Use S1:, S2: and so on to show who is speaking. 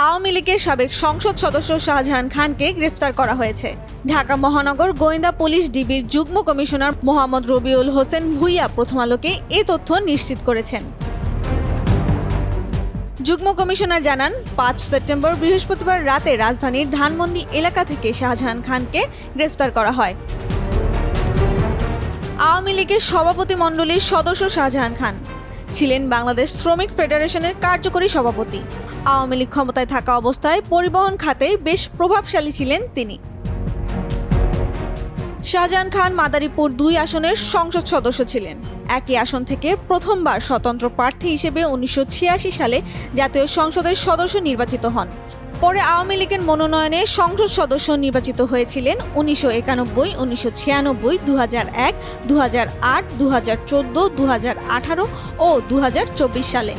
S1: আওয়ামী লীগের সাবেক সংসদ সদস্য শাহজাহান খানকে গ্রেফতার করা হয়েছে। ঢাকা মহানগর গোয়েন্দা পুলিশ ডিবির যুগ্ম কমিশনার মোহাম্মদ রবিউল হোসেন ভূঁইয়া প্রথম আলোকে এ তথ্য নিশ্চিত করেছেন। যুগ্ম কমিশনার জানান, ৫ সেপ্টেম্বর বৃহস্পতিবার রাতে রাজধানীর ধানমন্ডি এলাকা থেকে শাহজাহান খানকে গ্রেফতার করা হয়। আওয়ামী লীগের সভাপতিমণ্ডলীর সদস্য শাহজাহান খান ছিলেন বাংলাদেশ শ্রমিক ফেডারেশনের কার্যকরী সভাপতি। আওয়ামী লীগ ক্ষমতায় থাকা অবস্থায় পরিবহন খাতে বেশ প্রভাবশালী ছিলেন তিনি। শাহজাহান খান মাদারীপুর ২ আসনের সংসদ সদস্য ছিলেন। একই আসন থেকে প্রথমবার স্বতন্ত্র প্রার্থী হিসেবে ১৯৮৬ সালে জাতীয় সংসদের সদস্য নির্বাচিত হন। পরে আওয়ামী লীগের মনোনয়নে সংসদ সদস্য নির্বাচিত হয়েছিলেন ১৯৯১, ১৯৯৬, ২০০১, ২০০৮, ২০১৪, ২০১৮ ও ২০২৪ সালে।